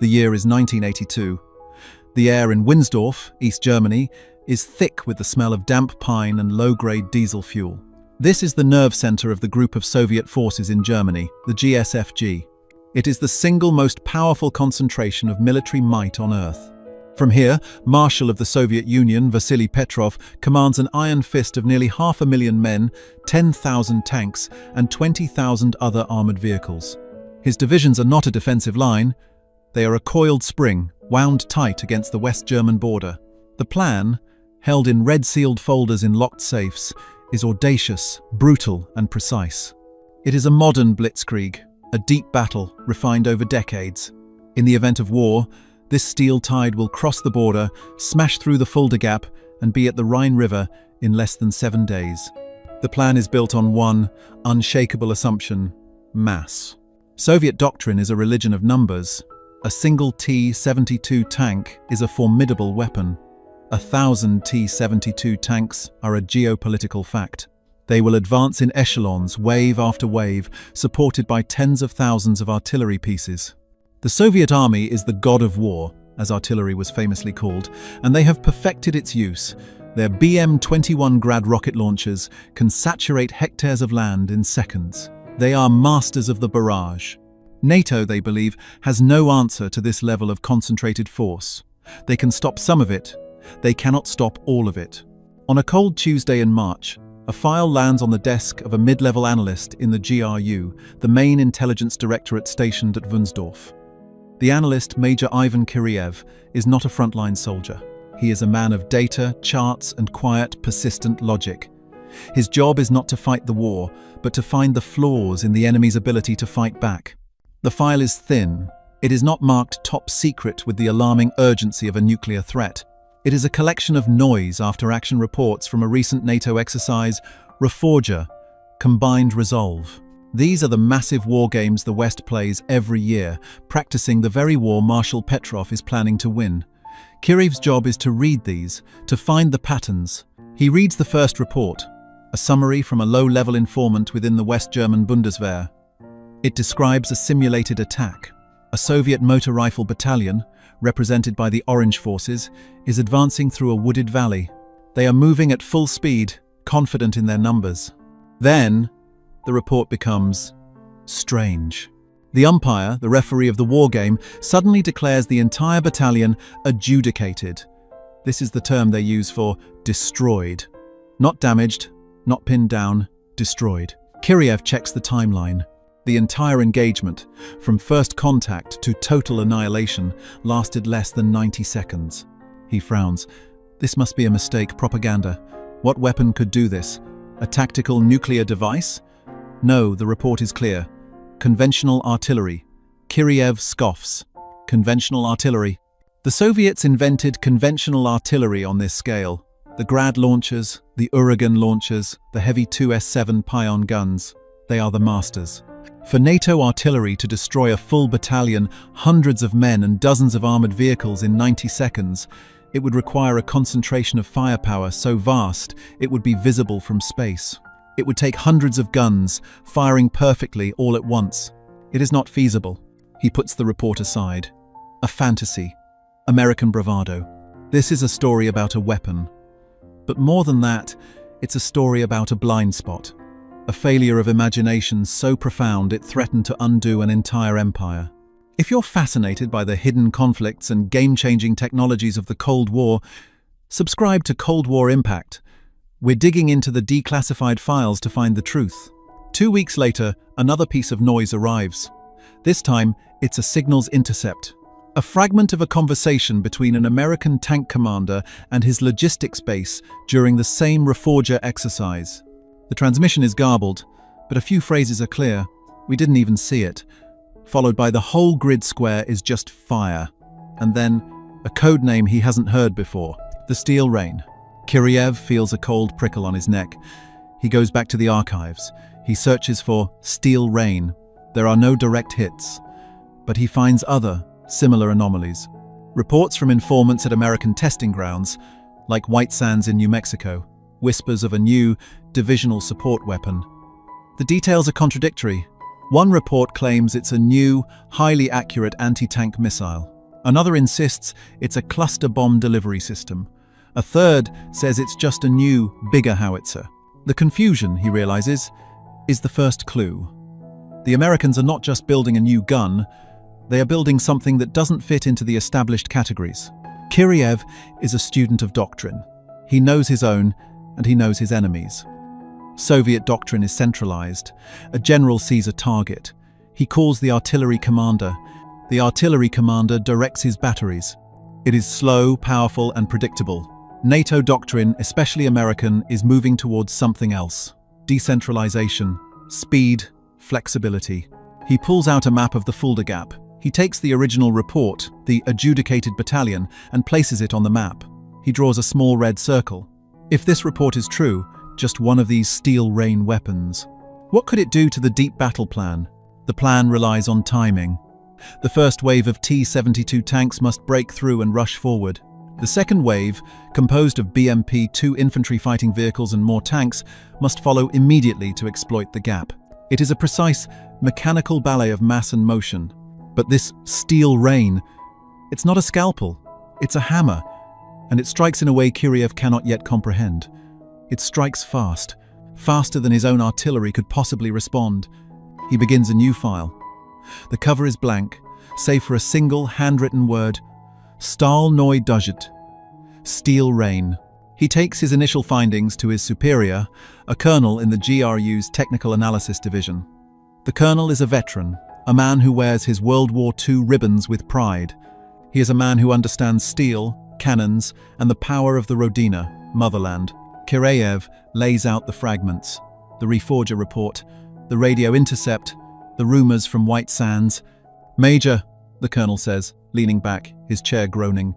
The year is 1982. The air in Winsdorf, East Germany, is thick with the smell of damp pine and low-grade diesel fuel. This is the nerve center of the group of Soviet forces in Germany, the GSFG. It is the single most powerful concentration of military might on Earth. From here, Marshal of the Soviet Union, Vasily Petrov, commands an iron fist of nearly 500,000 men, 10,000 tanks, and 20,000 other armored vehicles. His divisions are not a defensive line. They are a coiled spring, wound tight against the West German border. The plan, held in red-sealed folders in locked safes, is audacious, brutal, and precise. It is a modern blitzkrieg, a deep battle refined over decades. In the event of war, this steel tide will cross the border, smash through the Fulda Gap, and be at the Rhine River in less than 7 days. The plan is built on one unshakable assumption: mass. Soviet doctrine is a religion of numbers. A single T-72 tank is a formidable weapon. 1,000 T-72 tanks are a geopolitical fact. They will advance in echelons, wave after wave, supported by tens of thousands of artillery pieces. The Soviet army is the god of war, as artillery was famously called, and they have perfected its use. Their BM-21 Grad rocket launchers can saturate hectares of land in seconds. They are masters of the barrage. NATO, they believe, has no answer to this level of concentrated force. They can stop some of it. They cannot stop all of it. On a cold Tuesday in March, a file lands on the desk of a mid-level analyst in the GRU, the main intelligence directorate stationed at Wunsdorf. The analyst, Major Ivan Kiriev, is not a frontline soldier. He is a man of data, charts, and quiet, persistent logic. His job is not to fight the war, but to find the flaws in the enemy's ability to fight back. The file is thin. It is not marked top secret with the alarming urgency of a nuclear threat. It is a collection of noise after-action reports from a recent NATO exercise, Reforger, Combined Resolve. These are the massive war games the West plays every year, practicing the very war Marshal Petrov is planning to win. Kiriev's job is to read these, to find the patterns. He reads the first report, a summary from a low-level informant within the West German Bundeswehr. It describes a simulated attack. A Soviet motor rifle battalion, represented by the Orange Forces, is advancing through a wooded valley. They are moving at full speed, confident in their numbers. Then, the report becomes strange. The umpire, the referee of the war game, suddenly declares the entire battalion adjudicated. This is the term they use for destroyed. Not damaged, not pinned down, destroyed. Kiriev checks the timeline. The entire engagement, from first contact to total annihilation, lasted less than 90 seconds. He frowns. This must be a mistake, propaganda. What weapon could do this? A tactical nuclear device? No, the report is clear. Conventional artillery. Kiriev scoffs. Conventional artillery. The Soviets invented conventional artillery on this scale. The Grad launchers, the Uragan launchers, the heavy 2S7 Pion guns. They are the masters. For NATO artillery to destroy a full battalion, hundreds of men and dozens of armored vehicles in 90 seconds, it would require a concentration of firepower so vast it would be visible from space. It would take hundreds of guns, firing perfectly all at once. It is not feasible. He puts the report aside. A fantasy. American bravado. This is a story about a weapon. But more than that, it's a story about a blind spot. A failure of imagination so profound it threatened to undo an entire empire. If you're fascinated by the hidden conflicts and game-changing technologies of the Cold War, subscribe to Cold War Impact. We're digging into the declassified files to find the truth. 2 weeks later, another piece of noise arrives. This time, it's a signals intercept. A fragment of a conversation between an American tank commander and his logistics base during the same Reforger exercise. The transmission is garbled, but a few phrases are clear. We didn't even see it. Followed by the whole grid square is just fire. And then, a code name he hasn't heard before. The Steel Rain. Kiriev feels a cold prickle on his neck. He goes back to the archives. He searches for Steel Rain. There are no direct hits. But he finds other, similar anomalies. Reports from informants at American testing grounds, like White Sands in New Mexico, whispers of a new, divisional support weapon. The details are contradictory. One report claims it's a new, highly accurate anti-tank missile. Another insists it's a cluster bomb delivery system. A third says it's just a new, bigger howitzer. The confusion, he realizes, is the first clue. The Americans are not just building a new gun, they are building something that doesn't fit into the established categories. Kiriev is a student of doctrine. He knows his own, and he knows his enemies. Soviet doctrine is centralized. A general sees a target. He calls the artillery commander. The artillery commander directs his batteries. It is slow, powerful, and predictable. NATO doctrine, especially American, is moving towards something else. Decentralization, speed, flexibility. He pulls out a map of the Fulda Gap. He takes the original report, the adjudicated battalion, and places it on the map. He draws a small red circle. If this report is true, just one of these steel rain weapons. What could it do to the deep battle plan? The plan relies on timing. The first wave of T-72 tanks must break through and rush forward. The second wave, composed of BMP-2 infantry fighting vehicles and more tanks, must follow immediately to exploit the gap. It is a precise, mechanical ballet of mass and motion. But this steel rain, it's not a scalpel, it's a hammer, and it strikes in a way Kiriev cannot yet comprehend. It strikes fast, faster than his own artillery could possibly respond. He begins a new file. The cover is blank, save for a single handwritten word, Stahl neu Dujit, steel rain. He takes his initial findings to his superior, a colonel in the GRU's Technical Analysis Division. The colonel is a veteran, a man who wears his World War II ribbons with pride. He is a man who understands steel, cannons, and the power of the Rodina, motherland. Kiriev lays out the fragments, the Reforger report, the radio intercept, the rumors from White Sands. "Major," the colonel says, leaning back, his chair groaning,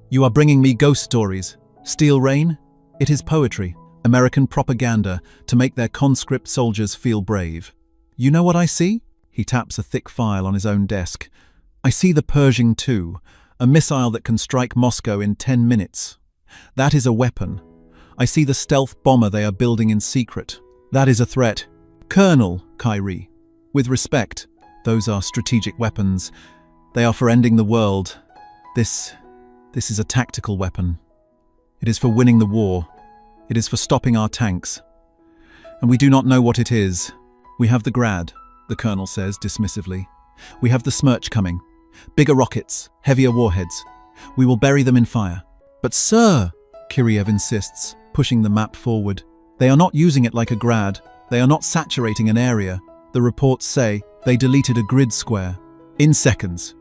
"you are bringing me ghost stories. Steel rain? It is poetry, American propaganda to make their conscript soldiers feel brave. You know what I see?" He taps a thick file on his own desk. "I see the Pershing II, a missile that can strike Moscow in 10 minutes. That is a weapon. I see the stealth bomber they are building in secret. That is a threat. Colonel Kyrie, with respect, those are strategic weapons. They are for ending the world. This is a tactical weapon. It is for winning the war. It is for stopping our tanks. And we do not know what it is. We have the Grad," the colonel says dismissively. "We have the Smerch coming. Bigger rockets, heavier warheads. We will bury them in fire." "But sir," Kiriev insists, pushing the map forward, "they are not using it like a Grad. They are not saturating an area. The reports say they deleted a grid square. In seconds.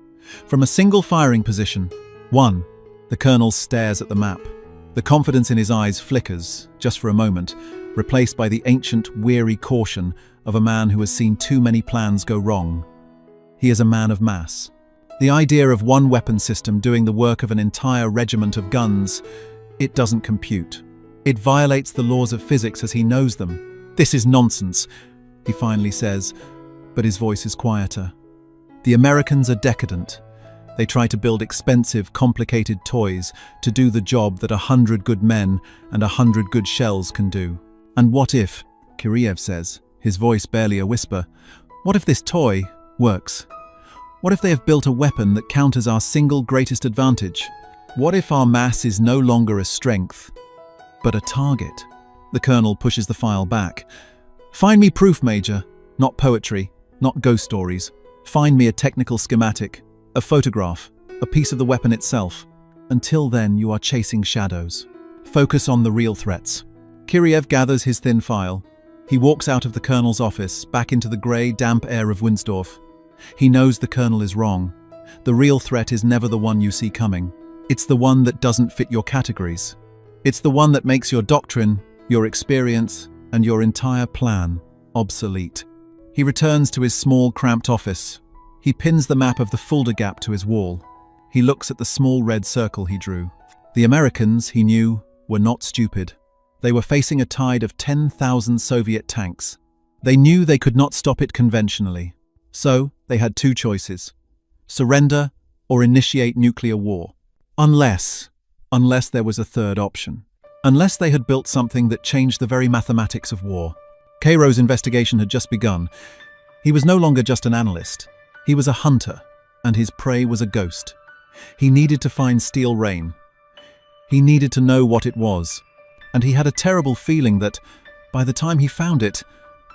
From a single firing position. 1. The colonel stares at the map. The confidence in his eyes flickers, just for a moment, replaced by the ancient, weary caution of a man who has seen too many plans go wrong. He is a man of mass. The idea of one weapon system doing the work of an entire regiment of guns, it doesn't compute. It violates the laws of physics as he knows them. "This is nonsense," he finally says, but his voice is quieter. "The Americans are decadent. They try to build expensive, complicated toys to do the job that 100 good men and 100 good shells can do. And what if," Kiriev says, his voice barely a whisper, "what if this toy works? What if they have built a weapon that counters our single greatest advantage? What if our mass is no longer a strength, but a target?" The colonel pushes the file back. "Find me proof, Major. Not poetry, not ghost stories. Find me a technical schematic, a photograph, a piece of the weapon itself. Until then, you are chasing shadows. Focus on the real threats." Kiriev gathers his thin file. He walks out of the colonel's office, back into the grey, damp air of Winsdorf. He knows the colonel is wrong. The real threat is never the one you see coming. It's the one that doesn't fit your categories. It's the one that makes your doctrine, your experience, and your entire plan obsolete. He returns to his small, cramped office. He pins the map of the Fulda Gap to his wall. He looks at the small red circle he drew. The Americans, he knew, were not stupid. They were facing a tide of 10,000 Soviet tanks. They knew they could not stop it conventionally. So, they had two choices: surrender or initiate nuclear war. Unless there was a third option. Unless they had built something that changed the very mathematics of war. Cairo's investigation had just begun. He was no longer just an analyst. He was a hunter, and his prey was a ghost. He needed to find Steel Rain. He needed to know what it was, and he had a terrible feeling that, by the time he found it,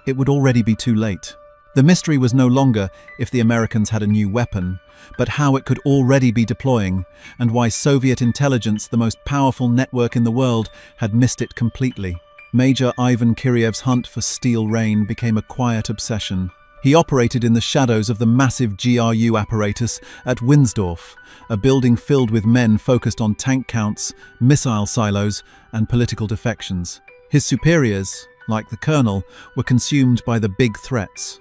it would already be too late. The mystery was no longer if the Americans had a new weapon, but how it could already be deploying, and why Soviet intelligence, the most powerful network in the world, had missed it completely. Major Ivan Kiryev's hunt for Steel Rain became a quiet obsession. He operated in the shadows of the massive GRU apparatus at Winsdorf, a building filled with men focused on tank counts, missile silos, and political defections. His superiors, like the colonel, were consumed by the big threats.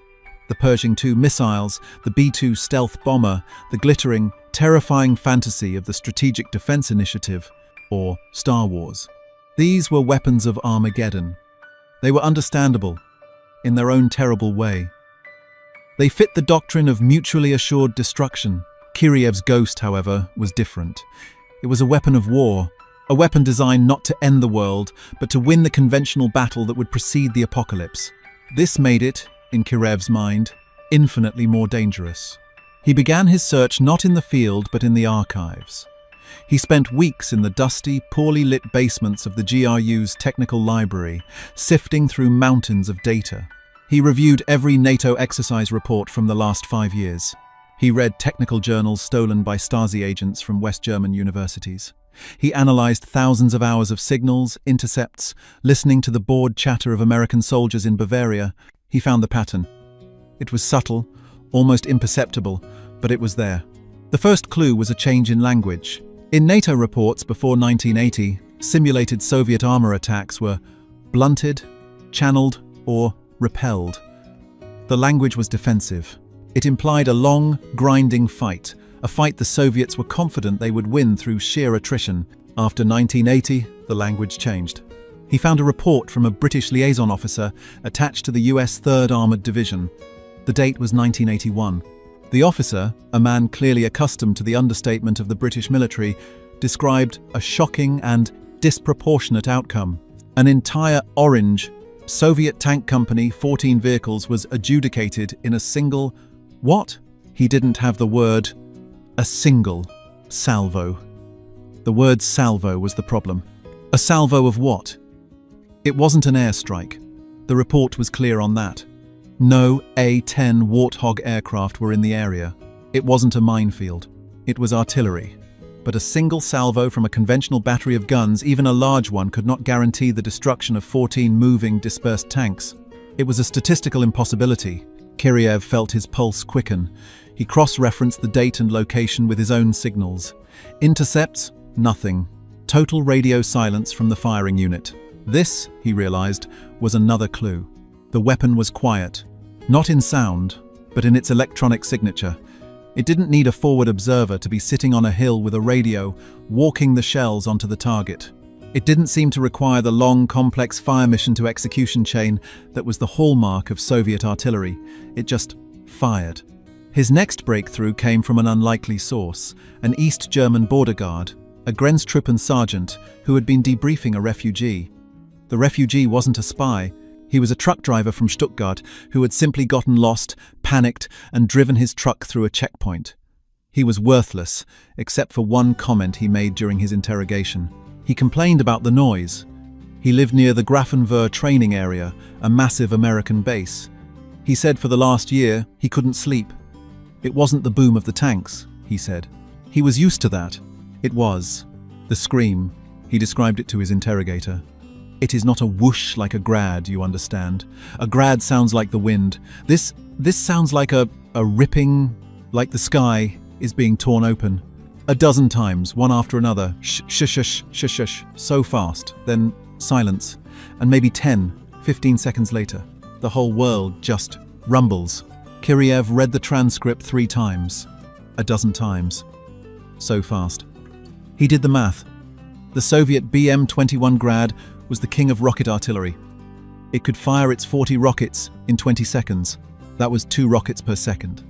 The Pershing II missiles, the B-2 stealth bomber, the glittering, terrifying fantasy of the Strategic Defense Initiative, or Star Wars. These were weapons of Armageddon. They were understandable, in their own terrible way. They fit the doctrine of mutually assured destruction. Kiryev's ghost, however, was different. It was a weapon of war, a weapon designed not to end the world, but to win the conventional battle that would precede the apocalypse. This made it, in Kiryev's mind, infinitely more dangerous. He began his search not in the field but in the archives. He spent weeks in the dusty, poorly lit basements of the GRU's technical library, sifting through mountains of data. He reviewed every NATO exercise report from the last 5 years. He read technical journals stolen by Stasi agents from West German universities. He analyzed thousands of hours of signals, intercepts, listening to the bored chatter of American soldiers in Bavaria. He found the pattern. It was subtle, almost imperceptible, but it was there. The first clue was a change in language. In NATO reports before 1980, simulated Soviet armor attacks were blunted, channeled, or repelled. The language was defensive. It implied a long, grinding fight, a fight the Soviets were confident they would win through sheer attrition. After 1980, the language changed. He found a report from a British liaison officer attached to the US 3rd Armored Division. The date was 1981. The officer, a man clearly accustomed to the understatement of the British military, described a shocking and disproportionate outcome. An entire orange Soviet tank company, 14 vehicles, was adjudicated in a single, what? He didn't have the word, a single salvo. The word salvo was the problem. A salvo of what? It wasn't an airstrike. The report was clear on that. No A-10 Warthog aircraft were in the area. It wasn't a minefield. It was artillery. But a single salvo from a conventional battery of guns, even a large one, could not guarantee the destruction of 14 moving, dispersed tanks. It was a statistical impossibility. Kiryev felt his pulse quicken. He cross-referenced the date and location with his own signals. Intercepts? Nothing. Total radio silence from the firing unit. This, he realized, was another clue. The weapon was quiet. Not in sound, but in its electronic signature. It didn't need a forward observer to be sitting on a hill with a radio, walking the shells onto the target. It didn't seem to require the long, complex fire mission to execution chain that was the hallmark of Soviet artillery. It just fired. His next breakthrough came from an unlikely source, an East German border guard, a Grenztruppen sergeant who had been debriefing a refugee. The refugee wasn't a spy. He was a truck driver from Stuttgart who had simply gotten lost, panicked, and driven his truck through a checkpoint. He was worthless, except for one comment he made during his interrogation. He complained about the noise. He lived near the Grafenwehr training area, a massive American base. He said for the last year he couldn't sleep. It wasn't the boom of the tanks, he said. He was used to that. It was. The scream. He described it to his interrogator. It is not a whoosh like a grad, you understand. A grad sounds like the wind. This sounds like a ripping, like the sky is being torn open. A dozen times, one after another. Shh, so fast. Then silence. And maybe 10, 15 seconds later, the whole world just rumbles. Kiryev read the transcript 3 times. A dozen times. So fast. He did the math. The Soviet BM-21 Grad was the king of rocket artillery. It could fire its 40 rockets in 20 seconds. That was 2 rockets per second.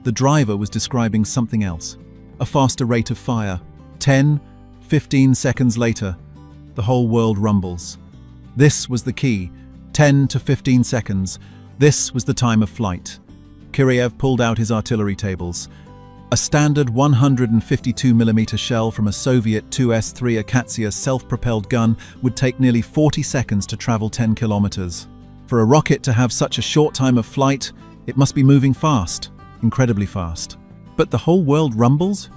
The driver was describing something else, a faster rate of fire. 10, 15 seconds later, the whole world rumbles. This was the key. 10 to 15 seconds. This was the time of flight. Kiriyev pulled out his artillery tables. A standard 152mm shell from a Soviet 2S-3 Akatsiya self-propelled gun would take nearly 40 seconds to travel 10 kilometers. For a rocket to have such a short time of flight, it must be moving fast, incredibly fast. But the whole world rumbles?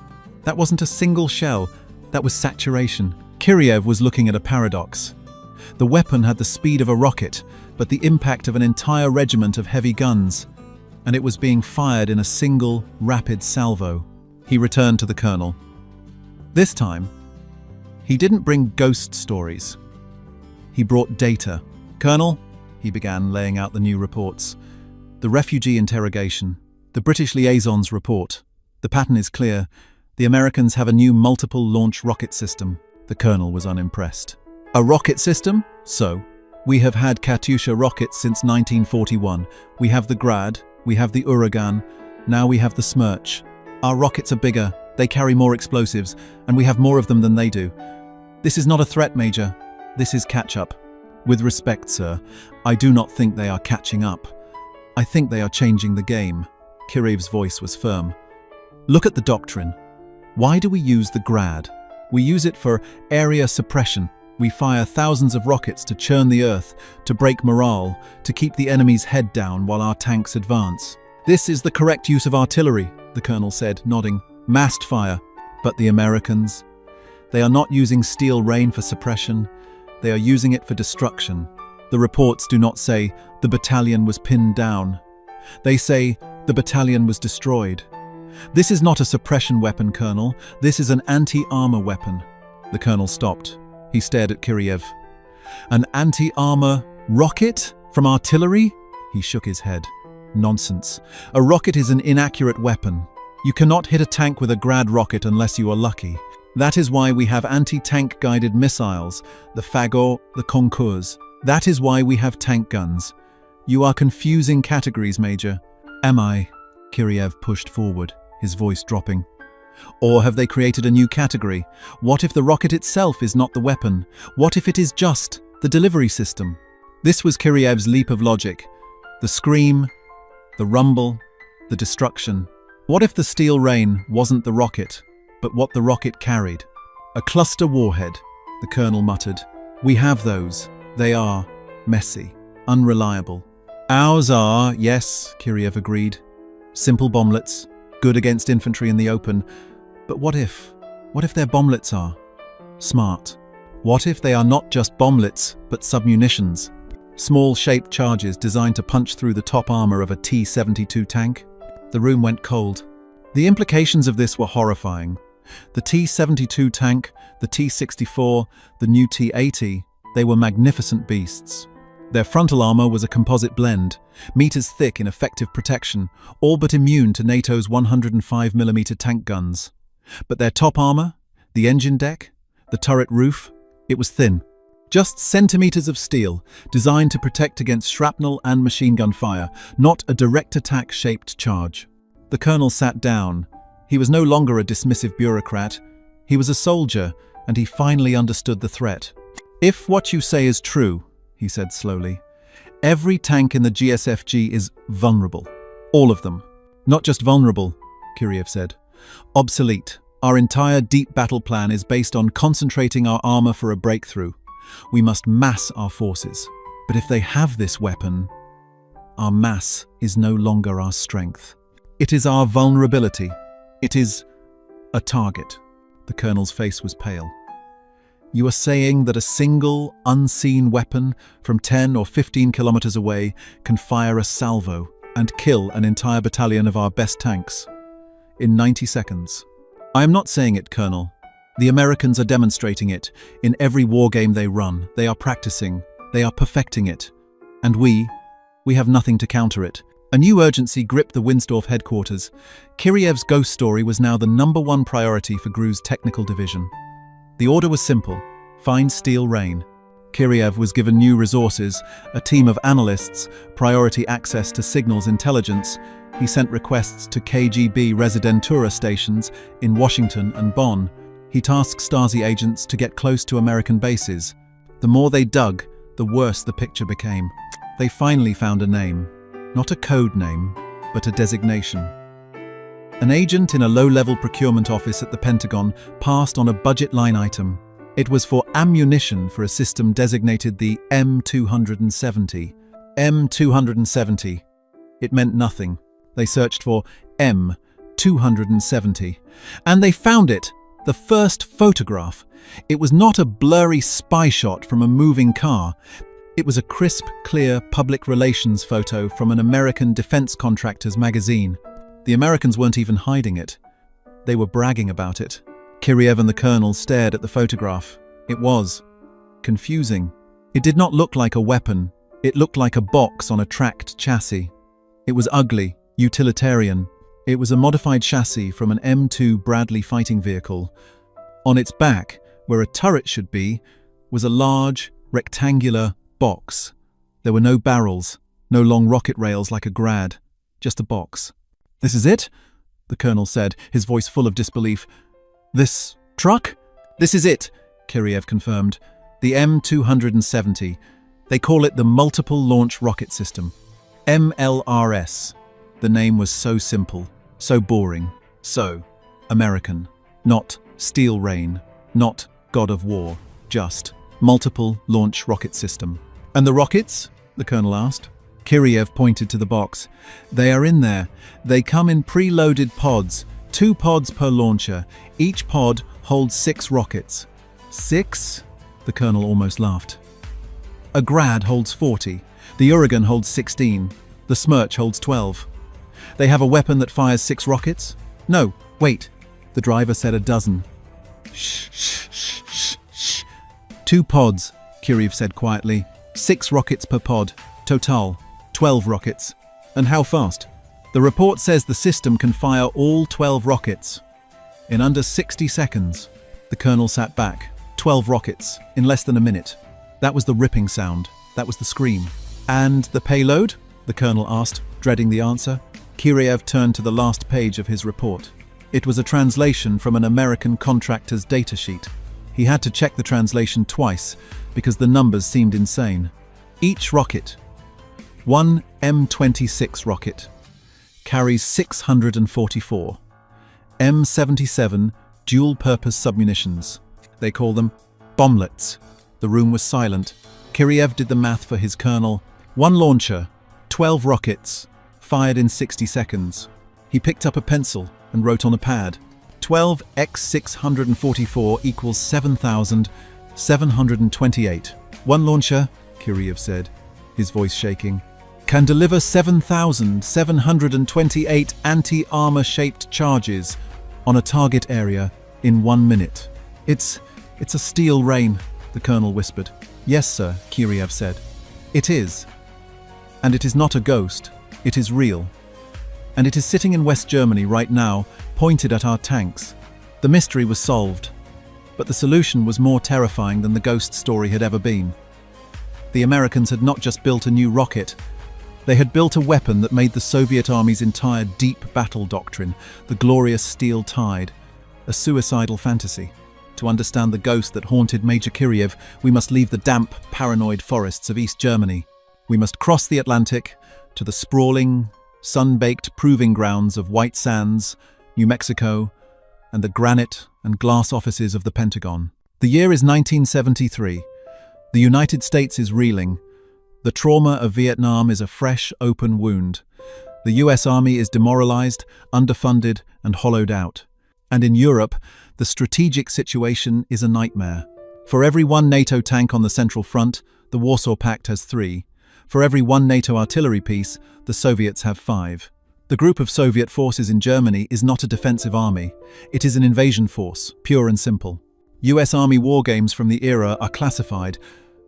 That wasn't a single shell, that was saturation. Kiriyev was looking at a paradox. The weapon had the speed of a rocket, but the impact of an entire regiment of heavy guns, and it was being fired in a single, rapid salvo. He returned to the colonel. This time, he didn't bring ghost stories. He brought data. "Colonel," he began, laying out the new reports. "The refugee interrogation, the British liaison's report. The pattern is clear. The Americans have a new multiple launch rocket system." The colonel was unimpressed. "A rocket system? So? We have had Katyusha rockets since 1941. We have the Grad, we have the Uragan, now we have the Smerch. Our rockets are bigger, they carry more explosives, and we have more of them than they do. This is not a threat, Major. This is catch-up. With respect, sir, I do not think they are catching up. I think they are changing the game." Kirillev's voice was firm. "Look at the doctrine. Why do we use the Grad? We use it for area suppression. We fire thousands of rockets to churn the earth, to break morale, to keep the enemy's head down while our tanks advance. This is the correct use of artillery," the colonel said, nodding. "Massed fire. But the Americans? They are not using steel rain for suppression. They are using it for destruction. The reports do not say the battalion was pinned down. They say the battalion was destroyed. This is not a suppression weapon, Colonel. This is an anti-armor weapon." The colonel stopped. He stared at Kiriyev. "An anti-armor rocket? From artillery?" He shook his head. "Nonsense. A rocket is an inaccurate weapon. You cannot hit a tank with a Grad rocket unless you are lucky. That is why we have anti-tank guided missiles, the Fagot, the Concours. That is why we have tank guns. You are confusing categories, Major." "Am I?" Kiriyev pushed forward, his voice dropping. "Or have they created a new category? What if the rocket itself is not the weapon? What if it is just the delivery system?" This was Kirillev's leap of logic. The scream, the rumble, the destruction. What if the steel rain wasn't the rocket, but what the rocket carried? "A cluster warhead," the colonel muttered. "We have those. They are messy, unreliable." "Ours are, yes," Kiriyev agreed. "Simple bomblets, good against infantry in the open. But what if their bomblets are smart? What if they are not just bomblets, but submunitions? Small shaped charges designed to punch through the top armor of a T-72 tank?" The room went cold. The implications of this were horrifying. The T-72 tank, the T-64, the new T-80, they were magnificent beasts. Their frontal armor was a composite blend, meters thick in effective protection, all but immune to NATO's 105mm tank guns. But their top armor, the engine deck, the turret roof, it was thin. Just centimeters of steel, designed to protect against shrapnel and machine gun fire, not a direct attack-shaped charge. The colonel sat down. He was no longer a dismissive bureaucrat. He was a soldier, and he finally understood the threat. "If what you say is true," he said slowly, "every tank in the GSFG is vulnerable. All of them. Not just vulnerable," Kiriyev said. "Obsolete. Our entire deep battle plan is based on concentrating our armor for a breakthrough. We must mass our forces. But if they have this weapon, our mass is no longer our strength. It is our vulnerability. It is a target." The colonel's face was pale. "You are saying that a single, unseen weapon from 10 or 15 kilometers away can fire a salvo and kill an entire battalion of our best tanks in 90 seconds. I am not saying it, Colonel. The Americans are demonstrating it. In every war game they run, they are practicing, they are perfecting it. And we have nothing to counter it." A new urgency gripped the Winsdorf headquarters. Kirillev's ghost story was now the #1 priority for GRU's technical division. The order was simple: find steel rain. Kiriyev was given new resources, a team of analysts, priority access to signals intelligence. He sent requests to KGB Residentura stations in Washington and Bonn. He tasked Stasi agents to get close to American bases. The more they dug, the worse the picture became. They finally found a name. Not a code name, but a designation. An agent in a low-level procurement office at the Pentagon passed on a budget line item. It was for ammunition for a system designated the M270. M270. It meant nothing. They searched for M270. And they found it. The first photograph. It was not a blurry spy shot from a moving car. It was a crisp, clear public relations photo from an American defense contractor's magazine. The Americans weren't even hiding it. They were bragging about it. Kiriev and the colonel stared at the photograph. It was confusing. It did not look like a weapon. It looked like a box on a tracked chassis. It was ugly, utilitarian. It was a modified chassis from an M2 Bradley fighting vehicle. On its back, where a turret should be, was a large, rectangular box. There were no barrels, no long rocket rails like a Grad, just a box. "This is it?" the colonel said, his voice full of disbelief. "This truck?" "This is it," Kiriev confirmed. "The M270. They call it the Multiple Launch Rocket System. MLRS. The name was so simple, so boring, so American. Not Steel Rain, not God of War, just Multiple Launch Rocket System." "And the rockets?" the colonel asked. Kiriev pointed to the box. "They are in there. They come in pre-loaded pods, 2 pods per launcher. Each pod holds 6 rockets." "6?" the colonel almost laughed. "A Grad holds 40. The Uragan holds 16. The Smerch holds 12. They have a weapon that fires 6 rockets? No, wait. The driver said a dozen. "Shh, shh, shh, shh, shh. 2 pods," Kiriev said quietly. 6 rockets per pod. Total, 12 rockets. "And how fast?" "The report says the system can fire all 12 rockets in under 60 seconds. The colonel sat back. 12 rockets, in less than a minute. That was the ripping sound. That was the scream. "And the payload?" the colonel asked, dreading the answer. Kiriev turned to the last page of his report. It was a translation from an American contractor's datasheet. He had to check the translation twice because the numbers seemed insane. Each rocket, one M26 rocket, carries 644 M77 dual-purpose submunitions. They call them bomblets. The room was silent. Kiriev did the math for his colonel. 1 launcher, 12 rockets, fired in 60 seconds. He picked up a pencil and wrote on a pad. 12 x 644 equals 7,728. 1 launcher, Kiriev said, his voice shaking, can deliver 7,728 anti-armor-shaped charges on a target area in 1 minute. It's a steel rain, the colonel whispered. "Yes, sir," Kiriev said. "It is. And it is not a ghost. It is real. And it is sitting in West Germany right now, pointed at our tanks." The mystery was solved, but the solution was more terrifying than the ghost story had ever been. The Americans had not just built a new rocket, they had built a weapon that made the Soviet Army's entire deep battle doctrine, the glorious steel tide, a suicidal fantasy. To understand the ghost that haunted Major Kiriev, we must leave the damp, paranoid forests of East Germany. We must cross the Atlantic to the sprawling, sun-baked proving grounds of White Sands, New Mexico, and the granite and glass offices of the Pentagon. The year is 1973. The United States is reeling. The trauma of Vietnam is a fresh, open wound. The US Army is demoralized, underfunded, and hollowed out. And in Europe, the strategic situation is a nightmare. For every 1 NATO tank on the Central Front, the Warsaw Pact has 3. For every 1 NATO artillery piece, the Soviets have 5. The group of Soviet forces in Germany is not a defensive army. It is an invasion force, pure and simple. US Army war games from the era are classified,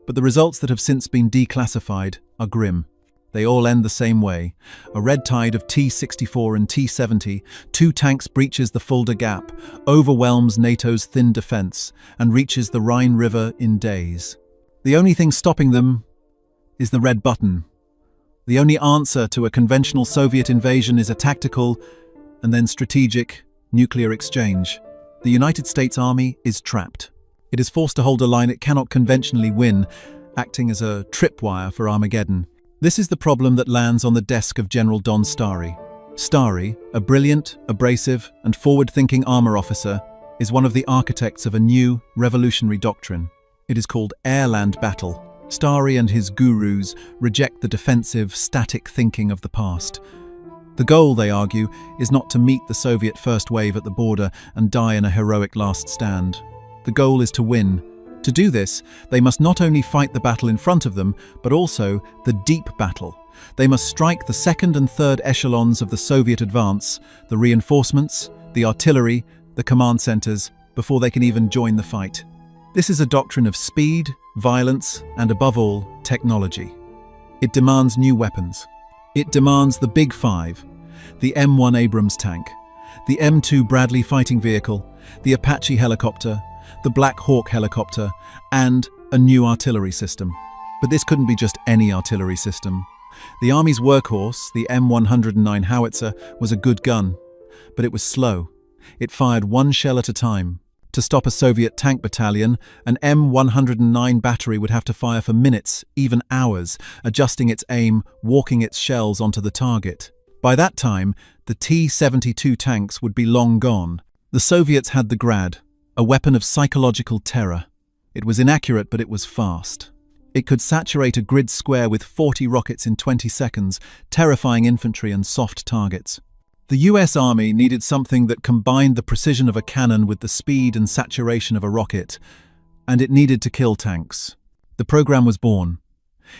but the results that have since been declassified are grim. They all end the same way. A red tide of T-64 and T-70, 2 tanks breaches the Fulda Gap, overwhelms NATO's thin defense, and reaches the Rhine River in days. The only thing stopping them is the red button. The only answer to a conventional Soviet invasion is a tactical and then strategic nuclear exchange. The United States Army is trapped. It is forced to hold a line it cannot conventionally win, acting as a tripwire for Armageddon. This is the problem that lands on the desk of General Don Starry. Starry, a brilliant, abrasive, and forward-thinking armor officer, is one of the architects of a new, revolutionary doctrine. It is called air-land battle. Starry and his gurus reject the defensive, static thinking of the past. The goal, they argue, is not to meet the Soviet first wave at the border and die in a heroic last stand. The goal is to win. To do this, they must not only fight the battle in front of them, but also the deep battle. They must strike the second and third echelons of the Soviet advance, the reinforcements, the artillery, the command centers, before they can even join the fight. This is a doctrine of speed, violence, and above all, technology. It demands new weapons. It demands the Big Five: the M1 Abrams tank, the M2 Bradley fighting vehicle, the Apache helicopter, the Black Hawk helicopter, and a new artillery system. But this couldn't be just any artillery system. The Army's workhorse, the M109 howitzer, was a good gun, but it was slow. It fired one shell at a time. To stop a Soviet tank battalion, an M109 battery would have to fire for minutes, even hours, adjusting its aim, walking its shells onto the target. By that time, the T-72 tanks would be long gone. The Soviets had the Grad, a weapon of psychological terror. It was inaccurate, but it was fast. It could saturate a grid square with 40 rockets in 20 seconds, terrifying infantry and soft targets. The US Army needed something that combined the precision of a cannon with the speed and saturation of a rocket, and it needed to kill tanks. The program was born.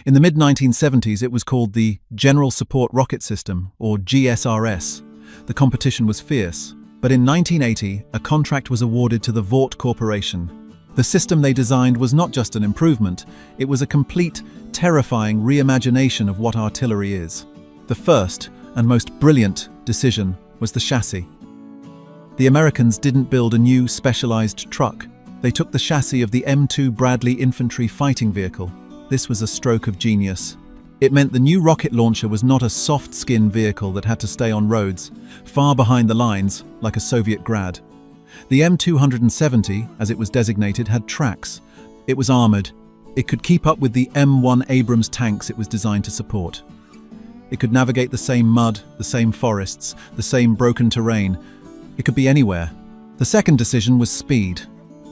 In the mid-1970s, it was called the General Support Rocket System, or GSRS. The competition was fierce, but in 1980, a contract was awarded to the Vought Corporation. The system they designed was not just an improvement, it was a complete, terrifying reimagination of what artillery is. The first, and most brilliant, decision was the chassis. The Americans didn't build a new, specialized truck. They took the chassis of the M2 Bradley infantry fighting vehicle. This was a stroke of genius. It meant the new rocket launcher was not a soft-skin vehicle that had to stay on roads, far behind the lines, like a Soviet Grad. The M270, as it was designated, had tracks. It was armored. It could keep up with the M1 Abrams tanks it was designed to support. It could navigate the same mud, the same forests, the same broken terrain. It could be anywhere. The second decision was speed.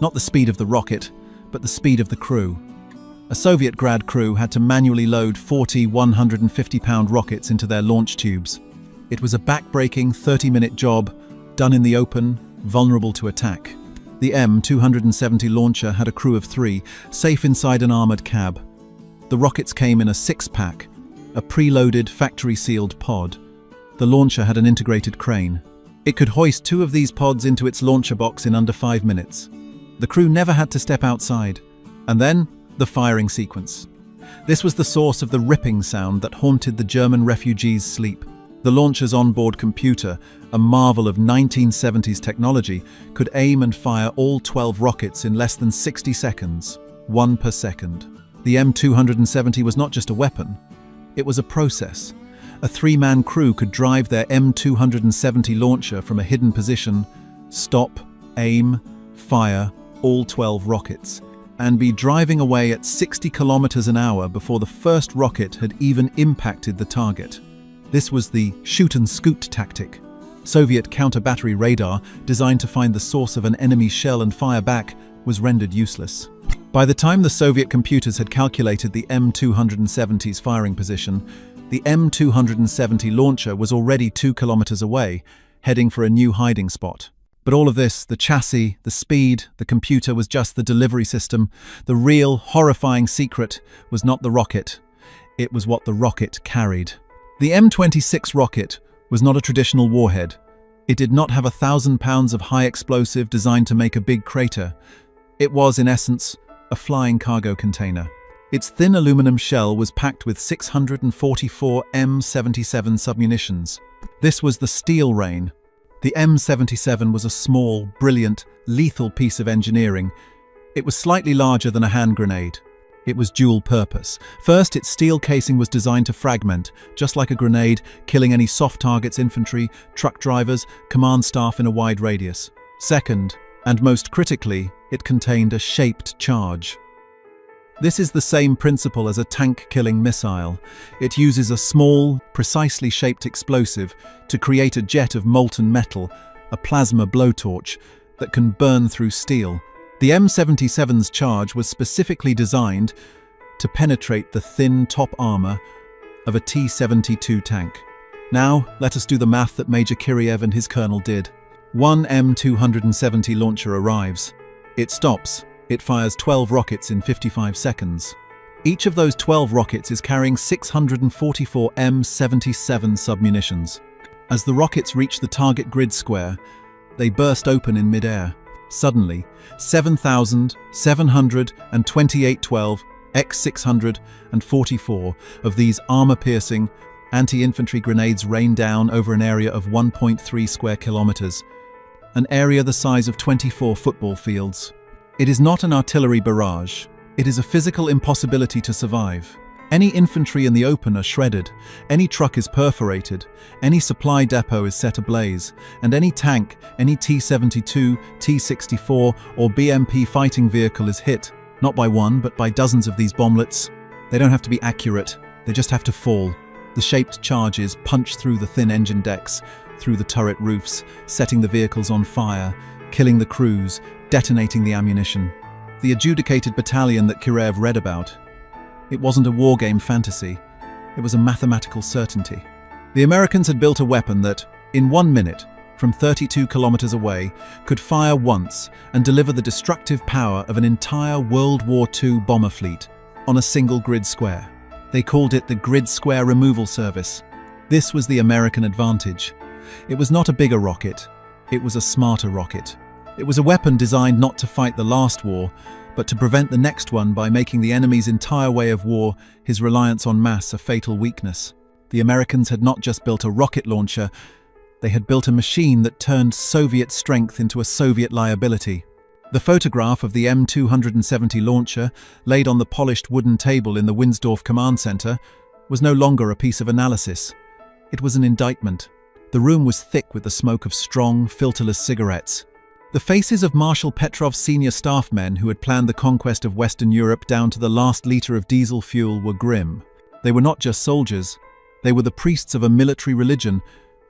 Not the speed of the rocket, but the speed of the crew. A Soviet Grad crew had to manually load 40 150-pound rockets into their launch tubes. It was a back-breaking 30-minute job, done in the open, vulnerable to attack. The M270 launcher had a crew of 3, safe inside an armored cab. The rockets came in a 6-pack, a preloaded, factory-sealed pod. The launcher had an integrated crane. It could hoist 2 of these pods into its launcher box in under 5 minutes. The crew never had to step outside. And then, the firing sequence. This was the source of the ripping sound that haunted the German refugees' sleep. The launcher's onboard computer, a marvel of 1970s technology, could aim and fire all 12 rockets in less than 60 seconds, 1 per second. The M270 was not just a weapon, it was a process. A 3-man crew could drive their M270 launcher from a hidden position, stop, aim, fire all 12 rockets, and be driving away at 60 kilometers an hour before the first rocket had even impacted the target. This was the shoot-and-scoot tactic. Soviet counter-battery radar, designed to find the source of an enemy shell and fire back, was rendered useless. By the time the Soviet computers had calculated the M270's firing position, the M270 launcher was already 2 kilometers away, heading for a new hiding spot. But all of this, the chassis, the speed, the computer, was just the delivery system. The real, horrifying secret was not the rocket. It was what the rocket carried. The M26 rocket was not a traditional warhead. It did not have 1,000 pounds of high explosive designed to make a big crater. It was, in essence, a flying cargo container. Its thin aluminum shell was packed with 644 M77 submunitions. This was the steel rain. The M77 was a small, brilliant, lethal piece of engineering. It was slightly larger than a hand grenade. It was dual purpose. First, its steel casing was designed to fragment, just like a grenade, killing any soft targets, infantry, truck drivers, command staff in a wide radius. Second, and most critically, it contained a shaped charge. This is the same principle as a tank-killing missile. It uses a small, precisely shaped explosive to create a jet of molten metal, a plasma blowtorch, that can burn through steel. The M77's charge was specifically designed to penetrate the thin top armor of a T-72 tank. Now, let us do the math that Major Kiriev and his colonel did. One M270 launcher arrives. It stops. It fires 12 rockets in 55 seconds. Each of those 12 rockets is carrying 644 M77 submunitions. As the rockets reach the target grid square, they burst open in mid-air. Suddenly, 7,728 12 X644 of these armor-piercing, anti-infantry grenades rain down over an area of 1.3 square kilometers, an area the size of 24 football fields. It is not an artillery barrage. It is a physical impossibility to survive. Any infantry in the open are shredded, any truck is perforated, any supply depot is set ablaze, and any tank, any T-72, T-64 or BMP fighting vehicle is hit, not by one but by dozens of these bomblets. They don't have to be accurate, they just have to fall. The shaped charges punch through the thin engine decks, through the turret roofs, setting the vehicles on fire, killing the crews, detonating the ammunition. The adjudicated battalion that Kiriev read about, it wasn't a wargame fantasy, it was a mathematical certainty. The Americans had built a weapon that, in 1 minute, from 32 kilometers away, could fire once and deliver the destructive power of an entire World War II bomber fleet on a single grid square. They called it the Grid Square Removal Service. This was the American advantage. It was not a bigger rocket, it was a smarter rocket. It was a weapon designed not to fight the last war, but to prevent the next one by making the enemy's entire way of war, his reliance on mass, a fatal weakness. The Americans had not just built a rocket launcher, they had built a machine that turned Soviet strength into a Soviet liability. The photograph of the M270 launcher, laid on the polished wooden table in the Winsdorf command center, was no longer a piece of analysis. It was an indictment. The room was thick with the smoke of strong, filterless cigarettes. The faces of Marshal Petrov's senior staff men who had planned the conquest of Western Europe down to the last liter of diesel fuel were grim. They were not just soldiers, they were the priests of a military religion,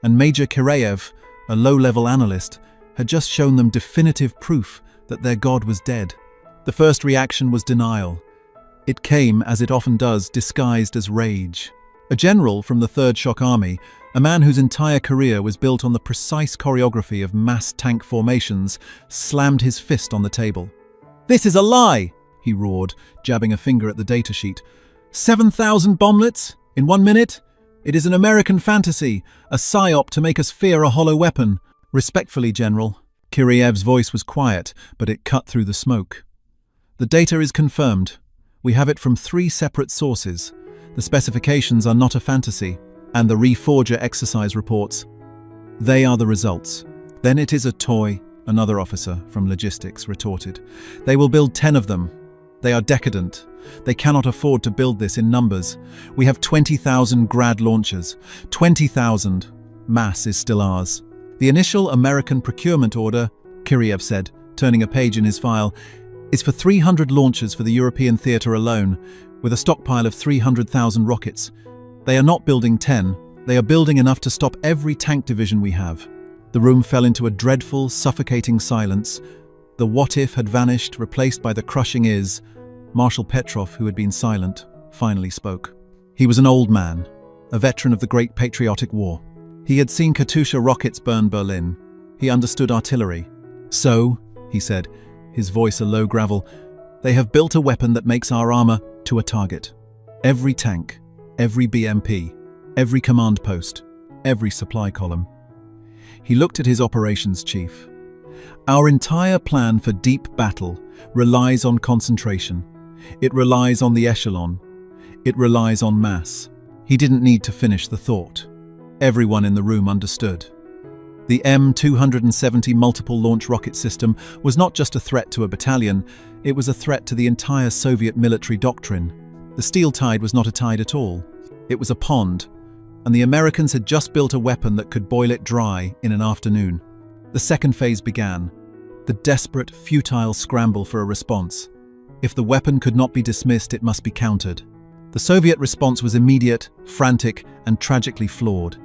and Major Kiriev, a low-level analyst, had just shown them definitive proof that their god was dead. The first reaction was denial. It came, as it often does, disguised as rage. A general from the 3rd Shock Army, a man whose entire career was built on the precise choreography of mass tank formations, slammed his fist on the table. "This is a lie!" he roared, jabbing a finger at the datasheet. 7,000 bomblets? In 1 minute? It is an American fantasy, a psyop to make us fear a hollow weapon. Respectfully, General. Kiriev's voice was quiet, but it cut through the smoke. The data is confirmed. We have it from 3 separate sources. The specifications are not a fantasy, and the Reforger exercise reports. They are the results. Then it is a toy, another officer from logistics retorted. They will build 10 of them. They are decadent. They cannot afford to build this in numbers. We have 20,000 Grad launchers. 20,000. Mass is still ours. The initial American procurement order, Kiriev said, turning a page in his file, is for 300 launchers for the European theatre alone, with a stockpile of 300,000 rockets. They are not building 10, they are building enough to stop every tank division we have. The room fell into a dreadful, suffocating silence. The what-if had vanished, replaced by the crushing is. Marshal Petrov, who had been silent, finally spoke. He was an old man, a veteran of the Great Patriotic War. He had seen Katyusha rockets burn Berlin. He understood artillery. "So," he said, his voice a low gravel, "they have built a weapon that makes our armor to a target. Every tank, every BMP, every command post, every supply column." He looked at his operations chief. "Our entire plan for deep battle relies on concentration. It relies on the echelon. It relies on mass." He didn't need to finish the thought. Everyone in the room understood. The M270 multiple launch rocket system was not just a threat to a battalion, it was a threat to the entire Soviet military doctrine. The steel tide was not a tide at all. It was a pond, and the Americans had just built a weapon that could boil it dry in an afternoon. The second phase began, the desperate, futile scramble for a response. If the weapon could not be dismissed, it must be countered. The Soviet response was immediate, frantic, and tragically flawed.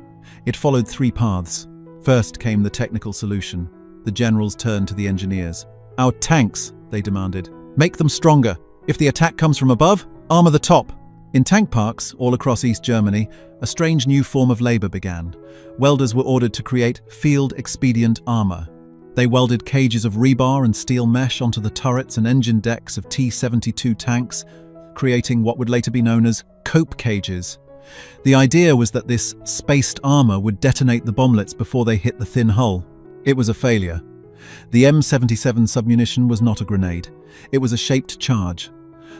It followed three paths. First came the technical solution. The generals turned to the engineers. "Our tanks," they demanded. "Make them stronger. If the attack comes from above, armor the top." In tank parks all across East Germany, a strange new form of labor began. Welders were ordered to create field expedient armor. They welded cages of rebar and steel mesh onto the turrets and engine decks of T-72 tanks, creating what would later be known as cope cages. The idea was that this spaced armor would detonate the bomblets before they hit the thin hull. It was a failure. The M77 submunition was not a grenade. It was a shaped charge.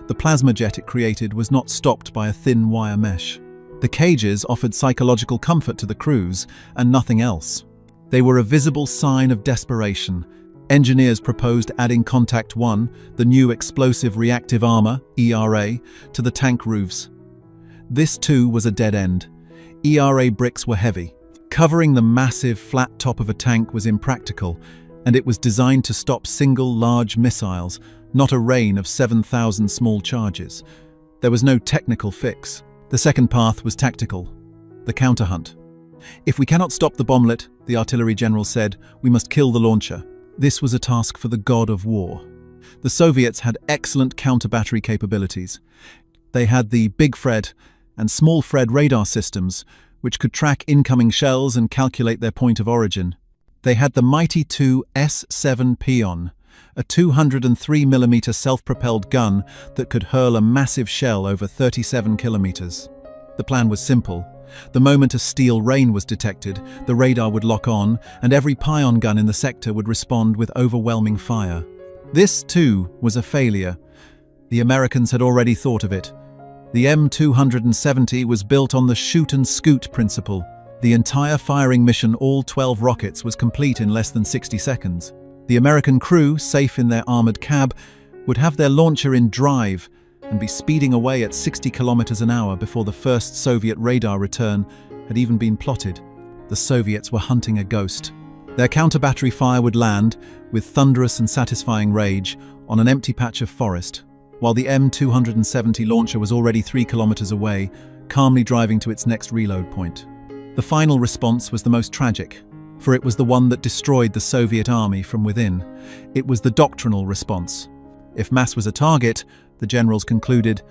The plasma jet it created was not stopped by a thin wire mesh. The cages offered psychological comfort to the crews, and nothing else. They were a visible sign of desperation. Engineers proposed adding Contact 1, the new explosive reactive armor, ERA, to the tank roofs. This too was a dead end. ERA bricks were heavy. Covering the massive flat top of a tank was impractical, and it was designed to stop single large missiles, not a rain of 7,000 small charges. There was no technical fix. The second path was tactical, the counterhunt. "If we cannot stop the bomblet," the artillery general said, "we must kill the launcher." This was a task for the god of war. The Soviets had excellent counter-battery capabilities. They had the Big Fred and Small Fred radar systems, which could track incoming shells and calculate their point of origin. They had the mighty S-7 Peon, a 203mm self-propelled gun that could hurl a massive shell over 37 kilometers. The plan was simple. The moment a steel rain was detected, the radar would lock on, and every Pion gun in the sector would respond with overwhelming fire. This, too, was a failure. The Americans had already thought of it. The M270 was built on the shoot-and-scoot principle. The entire firing mission, all 12 rockets, was complete in less than 60 seconds. The American crew, safe in their armored cab, would have their launcher in drive and be speeding away at 60 kilometers an hour before the first Soviet radar return had even been plotted. The Soviets were hunting a ghost. Their counter-battery fire would land, with thunderous and satisfying rage, on an empty patch of forest, while the M270 launcher was already 3 kilometers away, calmly driving to its next reload point. The final response was the most tragic, for it was the one that destroyed the Soviet army from within. It was the doctrinal response. If mass was a target, the generals concluded,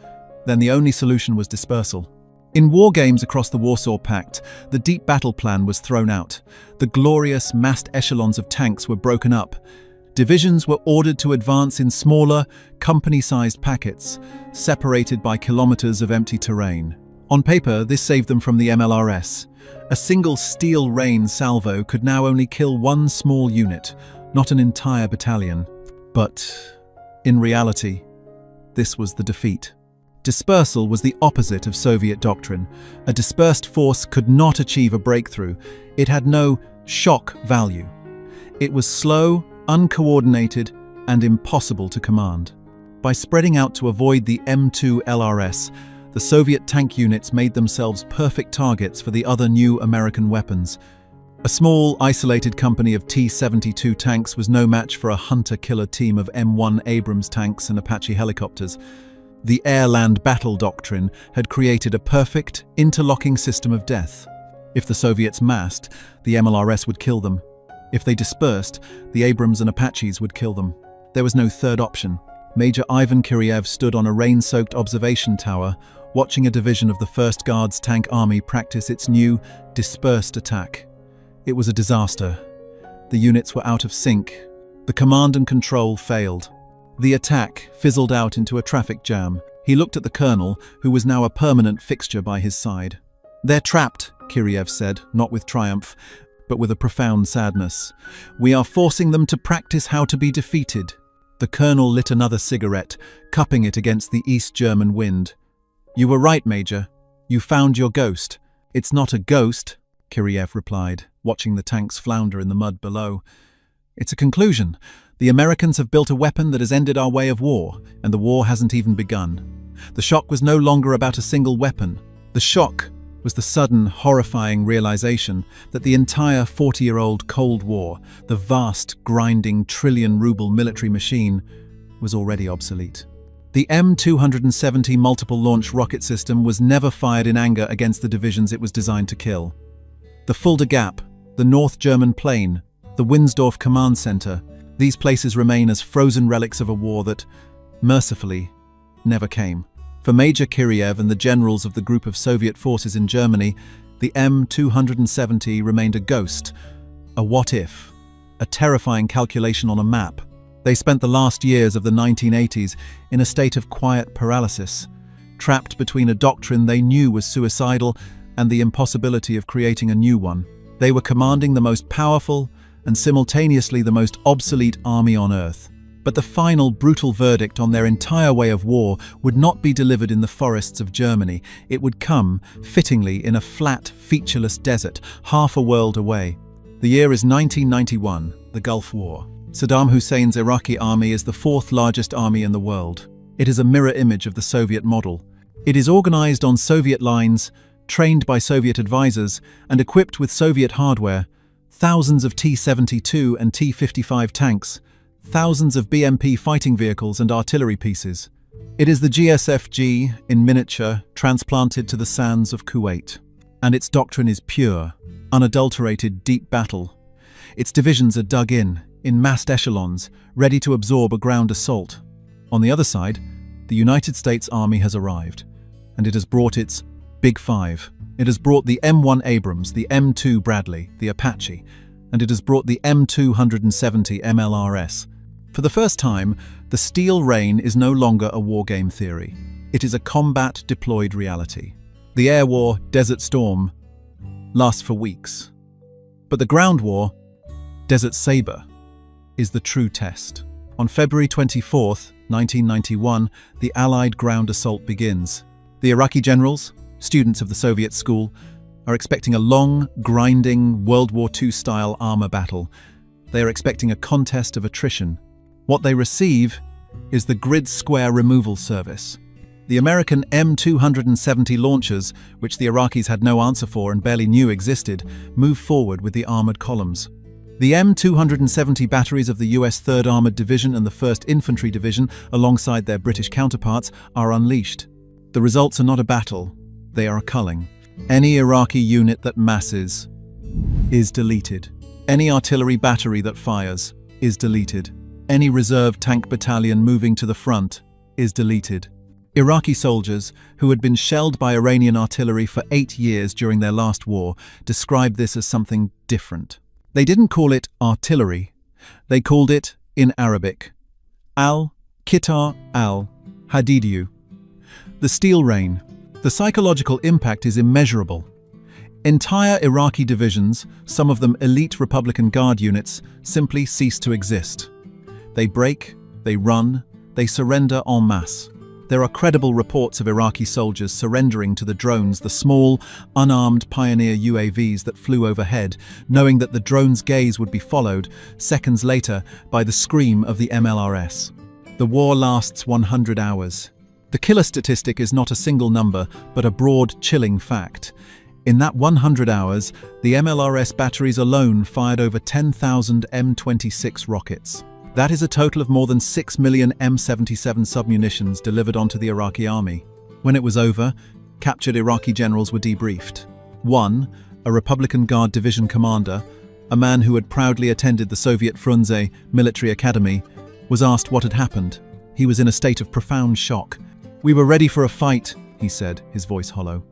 then the only solution was dispersal. In war games across the Warsaw Pact, the deep battle plan was thrown out. The glorious massed echelons of tanks were broken up. Divisions were ordered to advance in smaller, company-sized packets, separated by kilometers of empty terrain. On paper, this saved them from the MLRS. A single steel rain salvo could now only kill one small unit, not an entire battalion. But in reality, this was the defeat. Dispersal was the opposite of Soviet doctrine. A dispersed force could not achieve a breakthrough. It had no shock value. It was slow, uncoordinated, and impossible to command. By spreading out to avoid the M2 LRS, the Soviet tank units made themselves perfect targets for the other new American weapons. A small, isolated company of T-72 tanks was no match for a hunter-killer team of M1 Abrams tanks and Apache helicopters. The air-land battle doctrine had created a perfect, interlocking system of death. If the Soviets massed, the MLRS would kill them. If they dispersed, the Abrams and Apaches would kill them. There was no third option. Major Ivan Kiryev stood on a rain-soaked observation tower, watching a division of the 1st Guards Tank Army practice its new, dispersed attack. It was a disaster. The units were out of sync. The command and control failed. The attack fizzled out into a traffic jam. He looked at the colonel, who was now a permanent fixture by his side. "They're trapped," Kiryev said, not with triumph, but with a profound sadness. "We are forcing them to practice how to be defeated." The colonel lit another cigarette, cupping it against the East German wind. "You were right, Major. You found your ghost." "It's not a ghost," Kiryev replied, watching the tanks flounder in the mud below. "It's a conclusion. The Americans have built a weapon that has ended our way of war, and the war hasn't even begun." The shock was no longer about a single weapon. The shock was the sudden, horrifying realization that the entire 40-year-old Cold War, the vast, grinding, trillion-ruble military machine, was already obsolete. The M270 multiple launch rocket system was never fired in anger against the divisions it was designed to kill. The Fulda Gap, the North German Plain, the Winsdorf Command Center, these places remain as frozen relics of a war that, mercifully, never came. For Major Kiriev and the generals of the group of Soviet forces in Germany, the M270 remained a ghost, a what-if, a terrifying calculation on a map. They spent the last years of the 1980s in a state of quiet paralysis, trapped between a doctrine they knew was suicidal and the impossibility of creating a new one. They were commanding the most powerful and simultaneously the most obsolete army on Earth. But the final brutal verdict on their entire way of war would not be delivered in the forests of Germany. It would come, fittingly, in a flat, featureless desert, half a world away. The year is 1991, the Gulf War. Saddam Hussein's Iraqi army is the fourth largest army in the world. It is a mirror image of the Soviet model. It is organized on Soviet lines, trained by Soviet advisors, and equipped with Soviet hardware. Thousands of T-72 and T-55 tanks, thousands of BMP fighting vehicles and artillery pieces. It is the GSFG, in miniature, transplanted to the sands of Kuwait. And its doctrine is pure, unadulterated deep battle. Its divisions are dug in massed echelons, ready to absorb a ground assault. On the other side, the United States Army has arrived, and it has brought its Big Five. It has brought the M1 Abrams, the M2 Bradley, the Apache, and it has brought the M270 MLRS. For the first time, the Steel Rain is no longer a wargame theory. It is a combat-deployed reality. The air war, Desert Storm, lasts for weeks. But the ground war, Desert Sabre, is the true test. On February 24, 1991, the Allied ground assault begins. The Iraqi generals, students of the Soviet school, are expecting a long, grinding World War II-style armor battle. They are expecting a contest of attrition. What they receive is the Grid Square Removal Service. The American M270 launchers, which the Iraqis had no answer for and barely knew existed, move forward with the armored columns. The M270 batteries of the US 3rd Armored Division and the 1st Infantry Division, alongside their British counterparts, are unleashed. The results are not a battle, they are a culling. Any Iraqi unit that masses is deleted. Any artillery battery that fires is deleted. Any reserve tank battalion moving to the front is deleted. Iraqi soldiers, who had been shelled by Iranian artillery for 8 years during their last war, described this as something different. They didn't call it artillery. They called it, in Arabic, al-Qitar al-Hadidiyu. The Steel Rain. The psychological impact is immeasurable. Entire Iraqi divisions, some of them elite Republican Guard units, simply cease to exist. They break, they run, they surrender en masse. There are credible reports of Iraqi soldiers surrendering to the drones, the small, unarmed Pioneer UAVs that flew overhead, knowing that the drone's gaze would be followed, seconds later, by the scream of the MLRS. The war lasts 100 hours. The killer statistic is not a single number, but a broad, chilling fact. In that 100 hours, the MLRS batteries alone fired over 10,000 M26 rockets. That is a total of more than 6 million M77 submunitions delivered onto the Iraqi army. When it was over, captured Iraqi generals were debriefed. One, a Republican Guard division commander, a man who had proudly attended the Soviet Frunze military academy, was asked what had happened. He was in a state of profound shock. "We were ready for a fight," he said, his voice hollow.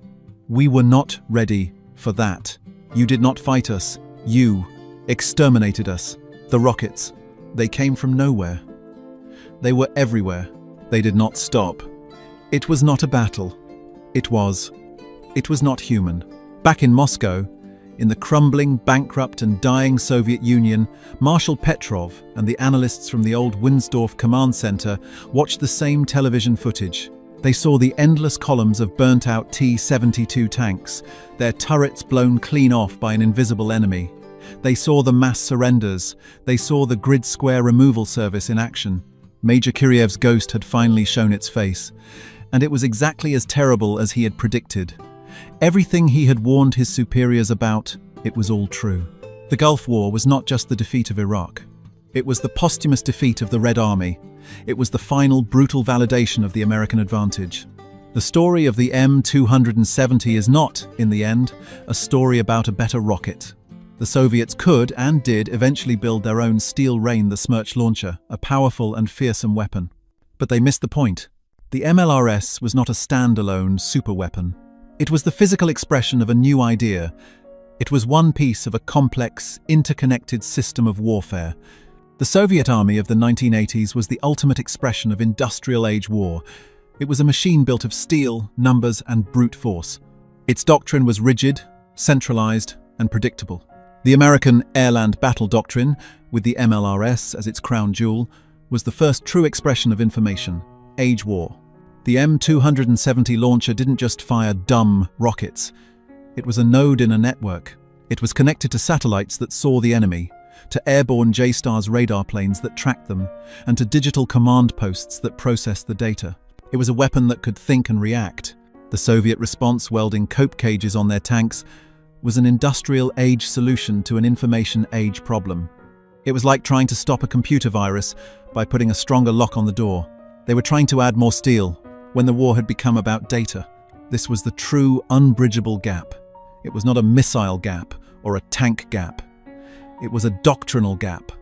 "We were not ready for that. You did not fight us. You exterminated us. The rockets. They came from nowhere. They were everywhere. They did not stop. It was not a battle. It was not human." Back in Moscow, in the crumbling, bankrupt and dying Soviet Union, Marshal Petrov and the analysts from the old Winsdorf Command Center watched the same television footage. They saw the endless columns of burnt-out T-72 tanks, their turrets blown clean off by an invisible enemy. They saw the mass surrenders. They saw the Grid Square Removal Service in action. Major Kiriev's ghost had finally shown its face, and it was exactly as terrible as he had predicted. Everything he had warned his superiors about, it was all true. The Gulf War was not just the defeat of Iraq. It was the posthumous defeat of the Red Army. It was the final brutal validation of the American advantage. The story of the M270 is not, in the end, a story about a better rocket. The Soviets could and did eventually build their own Steel Rain, the Smerch launcher, a powerful and fearsome weapon. But they missed the point. The MLRS was not a standalone superweapon. It was the physical expression of a new idea. It was one piece of a complex, interconnected system of warfare. The Soviet army of the 1980s was the ultimate expression of industrial age war. It was a machine built of steel, numbers, and brute force. Its doctrine was rigid, centralized, and predictable. The American air-land battle doctrine, with the MLRS as its crown jewel, was the first true expression of information, age war. The M270 launcher didn't just fire dumb rockets. It was a node in a network. It was connected to satellites that saw the enemy, to airborne J-STARS radar planes that tracked them, and to digital command posts that processed the data. It was a weapon that could think and react. The Soviet response, welding cope cages on their tanks, was an industrial age solution to an information age problem. It was like trying to stop a computer virus by putting a stronger lock on the door. They were trying to add more steel when the war had become about data. This was the true unbridgeable gap. It was not a missile gap or a tank gap. It was a doctrinal gap,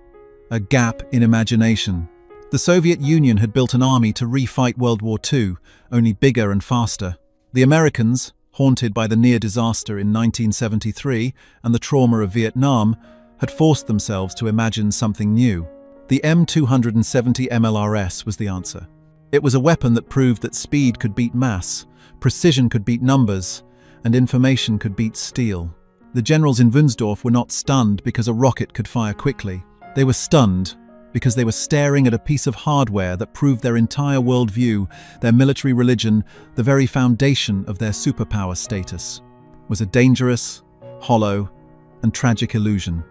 a gap in imagination. The Soviet Union had built an army to refight World War II, only bigger and faster. The Americans, haunted by the near disaster in 1973 and the trauma of Vietnam, had forced themselves to imagine something new. The M270 MLRS was the answer. It was a weapon that proved that speed could beat mass, precision could beat numbers, and information could beat steel. The generals in Wunsdorf were not stunned because a rocket could fire quickly. They were stunned because they were staring at a piece of hardware that proved their entire worldview, their military religion, the very foundation of their superpower status, was a dangerous, hollow, and tragic illusion.